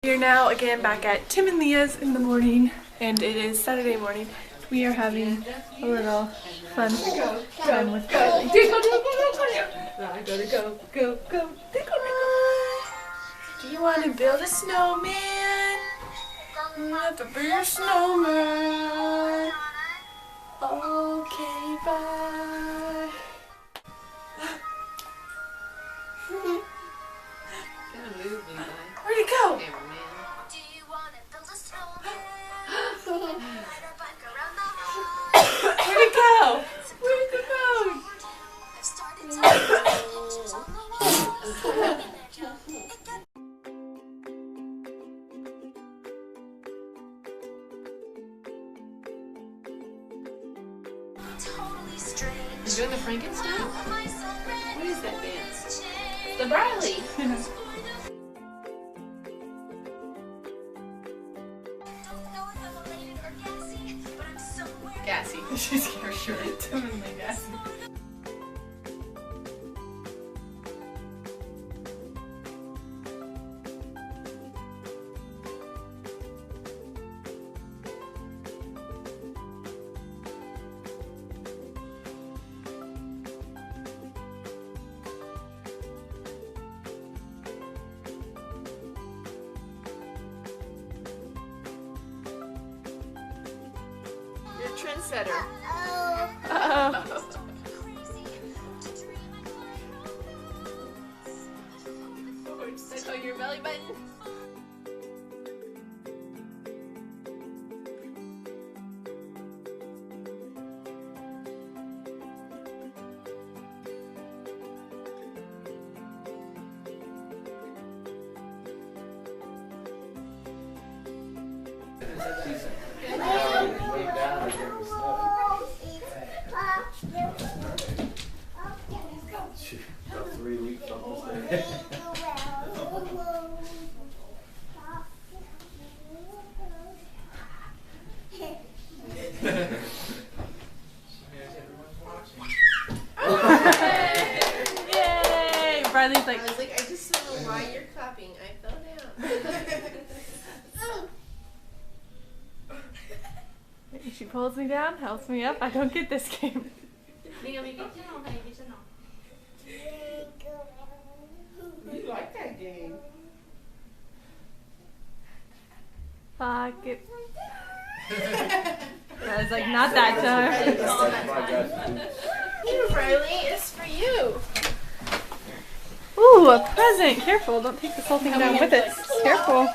We are now again back at Tim and Leah's in the morning, and it is Saturday morning. We are having a little fun time with Riley. Do you want to build a snowman? You have to be a snowman. Okay, bye. Where'd he go? Where'd it go? Where'd it go? You're doing the Frankenstein? What is that dance? The Briley. Gassy. She's for sure totally gassy. You're a trendsetter. Uh-oh. Sit on your belly button. About 3 weeks almost there. Yay! Bradley's like, I was like, I just don't know why you're clapping. I fell down. she pulls me down, helps me up. I don't get this game. You like that game. Fuck it. I was like, not that time. Here, Riley, it's for you. Ooh, a present. Careful, don't take this whole thing down with it. Careful.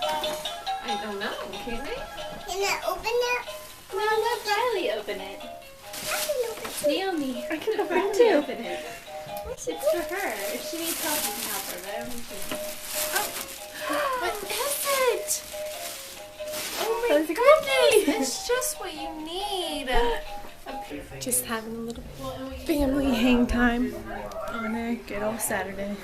I don't know, can I? Can I open it? No, let Riley open it. Naomi, I can open Riley it too. open it. It's for her. If she needs help, you can help her, but I don't think she What is it? Oh my That's a goodness! It's just what you need. Just having a little family hang time on a good old Saturday.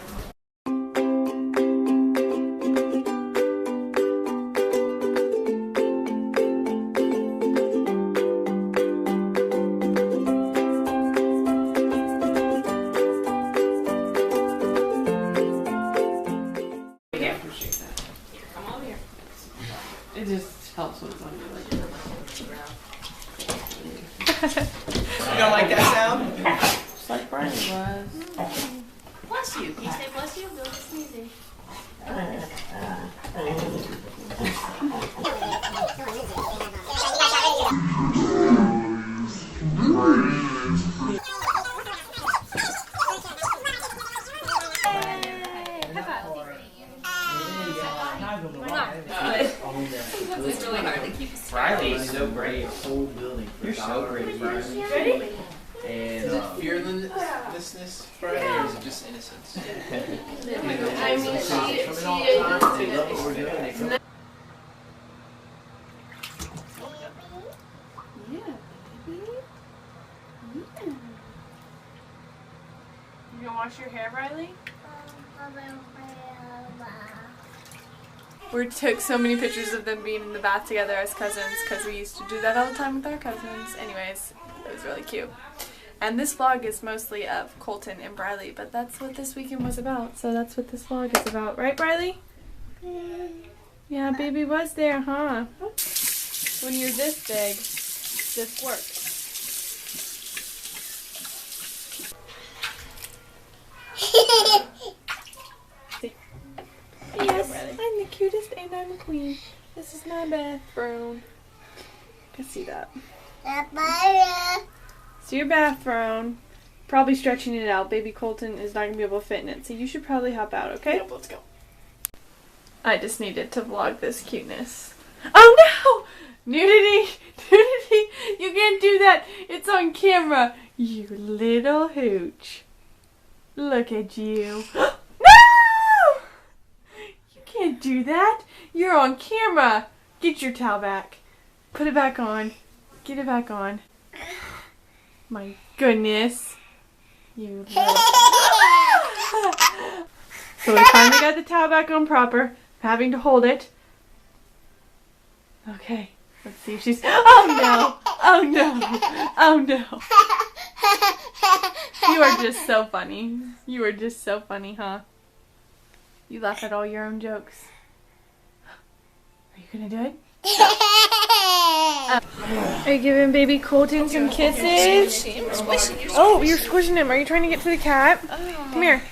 It just helps when it's on your leg. You don't like that sound? Just like Brian was. Bless you. Can you say bless you? Go to sneezing. It's really hard to keep Riley's so great. Whole building. You're so great, Riley. Ready? And Fearlessness, Friday, or is it just innocence? I mean, she they love what we're doing. They come You gonna wash your hair, Riley? We took so many pictures of them being in the bath together as cousins because we used to do that all the time with our cousins. Anyways, it was really cute. And this vlog is mostly of Colton and Briley, but that's what this weekend was about. So that's what this vlog is about. Right, Briley? Yeah, baby was there, huh? When you're this big, this works. Yes, I'm the cutest and I'm a queen. This is my bathroom. I can see that. So your bathroom. Probably stretching it out. Baby Colton is not going to be able to fit in it. So you should probably hop out, okay? Yep, let's go. I just needed to vlog this cuteness. Oh no! Nudity! Nudity! You can't do that! It's on camera! You little hooch. Look at you. No! You can't do that! You're on camera! Get your towel back. Put it back on. Get it back on. My goodness. You little... So we finally got the towel back on proper. Having to hold it. Okay, let's see if she's... Oh no! Oh no! Oh no! You are just so funny. You are just so funny, huh? You laugh at all your own jokes. Are you gonna do it? Are you giving baby Colton some kisses? Oh, you're squishing him. Are you trying to get to the cat? Come here.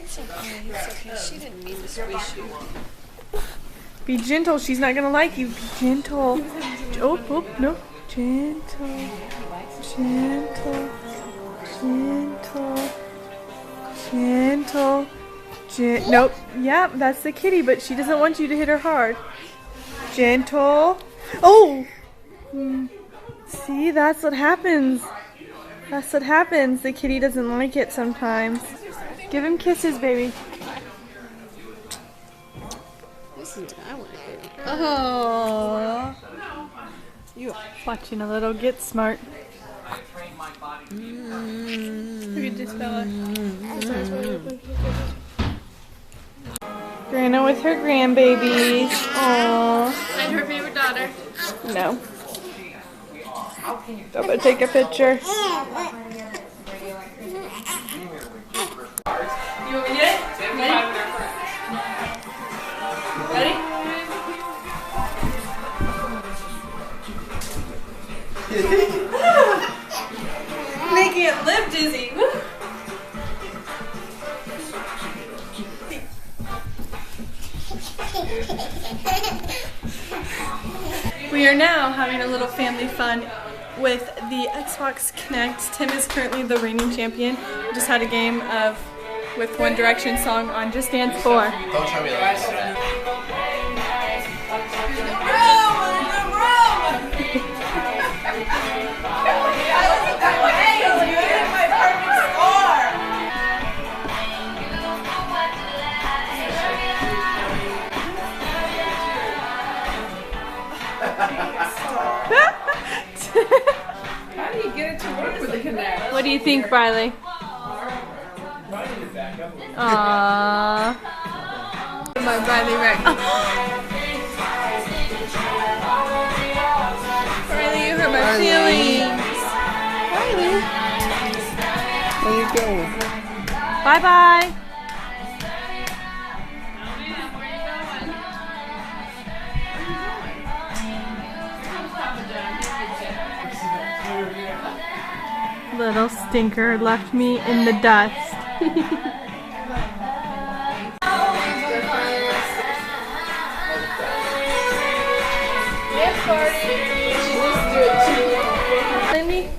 It's okay. She didn't mean to squish you. Be gentle. She's not gonna like you. Be gentle. Oh, no. Gentle. Gentle. Gentle. Gentle. Nope. Yeah, that's the kitty, but she doesn't want you to hit her hard. Gentle. Oh! See, that's what happens. That's what happens. The kitty doesn't like it sometimes. Give him kisses, baby. Oh, you are watching a little Get Smart. Look at this fella. Grandma with her grandbabies. Aww. And her favorite daughter. No. I'm gonna take a picture. You want me to get it? Ready? Making it lip dizzy. We are now having a little family fun with the Xbox Connect. Tim is currently the reigning champion. We just had a game of with One Direction song on Just Dance 4. Don't try me like that. How do you get it to work with the Connect? What do you think, Riley? Aww. My Riley Rick. Riley, you hurt my feelings. Riley. Where you going? Bye-bye. Little stinker left me in the dust. Lindy?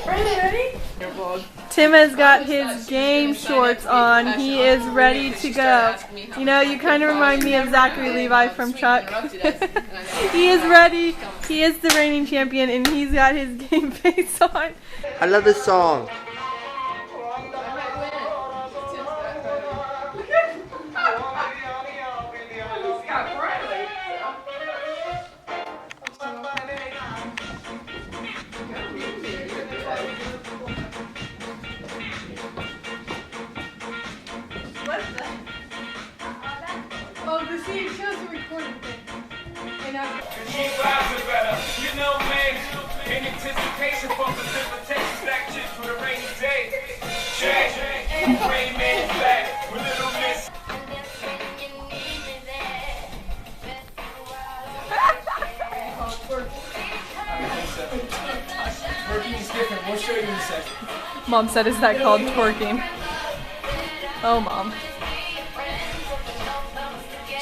Ready? Tim has got his game shorts on. He is ready to go. You know, you kind of remind me of Zachary Levi from Chuck. He is ready. He is the reigning champion, and he's got his game face on. I love this song. Oh, the scene shows the recording thing. You know, man, in anticipation for precipitation, stack chips for the rainy day. Twerking is different. We'll show you in a second. Mom said, is that called twerking? Oh, Mom.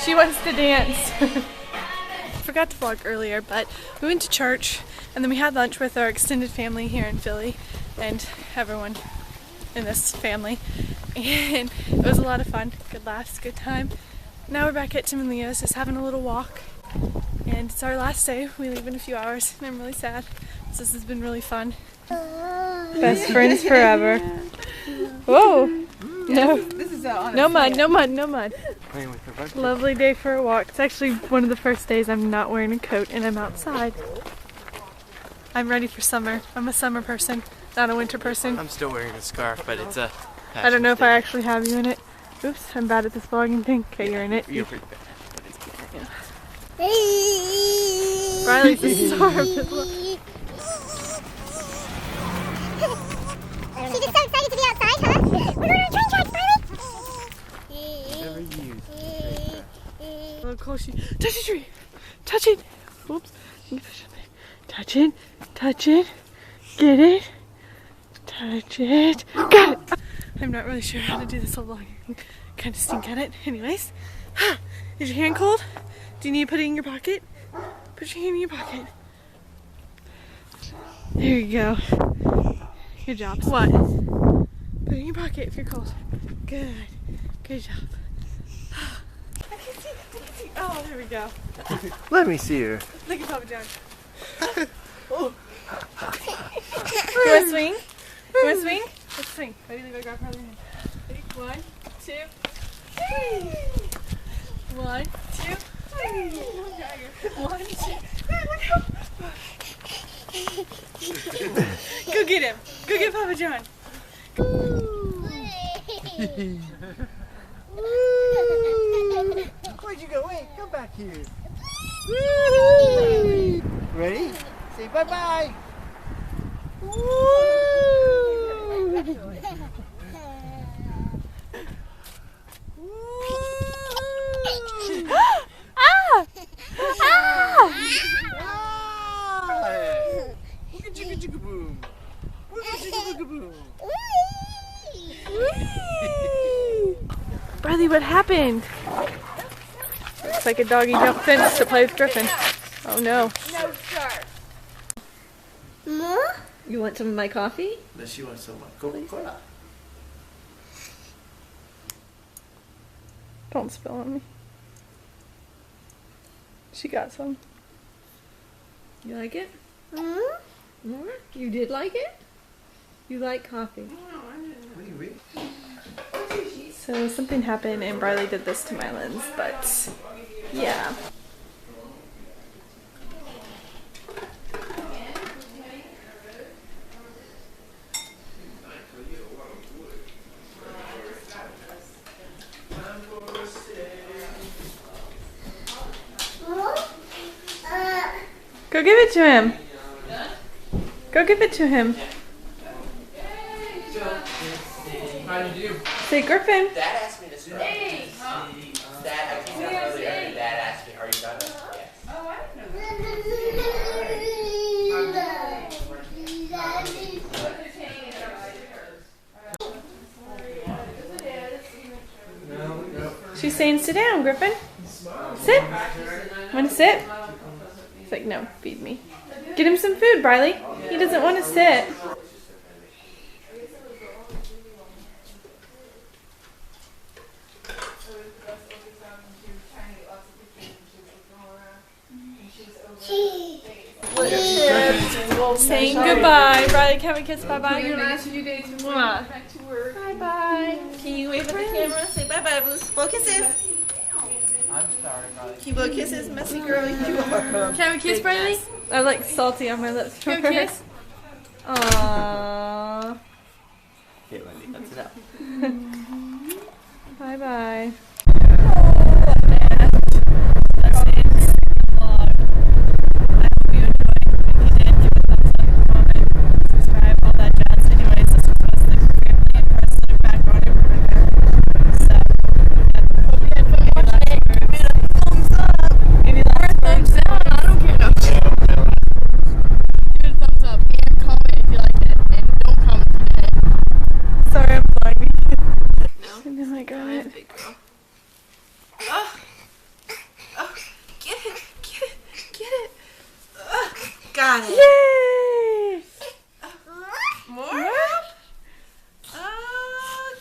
She wants to dance. Forgot to vlog earlier, but we went to church and then we had lunch with our extended family here in Philly and everyone in this family. And it was a lot of fun. Good laughs, good time. Now we're back at Tim and Leo's just having a little walk. And it's our last day. We leave in a few hours and I'm really sad. So this has been really fun. Best friends forever. Whoa! No. This is on No mud, no mud, no mud. Playing with your butt. Lovely day for a walk. It's actually one of the first days I'm not wearing a coat and I'm outside. I'm ready for summer. I'm a summer person, not a winter person. I'm still wearing a scarf, but it's a I don't know if I actually have you in it. Oops, I'm bad at this vlogging thing. Okay, you're in it. You're pretty bad, but it's good. Riley's the star of the vlog. She gets so excited to be outside, huh? We're going on train tracks, Never used. Look close. Touch the tree. Touch it. Oops. Touch it. Touch it. Get it. Touch it. Got it. I'm not really sure how to do this whole vlog. I kind of stink at it. Anyways. Is your hand cold? Do you need to put it in your pocket? Put your hand in your pocket. There you go. Good job. What? Put it in your pocket if you're cold. Good. Good job. I can see. Oh, there we go. Let me see her. Look at Papa John. Oh. You want to swing? You want to swing? Let's swing. Ready? Let me grab her other hand. Ready? 1, 2, 3. 1, 2, 3. 1, 2. Go get him. Go get Papa John. Where'd you go? Wait, come back here. Ready? Say bye-bye. Ah! Ah! Wooga chicka chicka boom. Wooga chicka booga boom. Bradley, what happened? Looks like a doggy jumped fence to play with Griffin. Oh no. No, sir. More? You want some of my coffee? Does she want some Coca-Cola? Don't spill on me. She got some. You like it? More? You did like it? You like coffee? So something happened and Briley did this to my lens, but yeah. Go give it to him. Go give it to him. How do you do? Say Griffin. Dad asked me to start. Dad, I came up earlier and Dad asked me, are you done? Yes. Oh, I didn't know. She's saying sit down, Griffin. Sit. Want to sit? He's like, no, feed me. Get him some food, Briley. He doesn't want to sit. Saying goodbye. Briley, can we kiss bye-bye? Your last few days before you Mwah. go back to work. Bye-bye. Can you wave at the camera? Say bye-bye, blow kisses. I'm sorry, Molly. Can you blow kisses, messy girl? You are. Can we kiss, Briley? I'm like salty on my lips. Can we kiss? Aww. Okay, Wendy, that's enough. Bye-bye. Subscribe, all that jazz. Anyways, this was mostly for family and for us got it. Yay!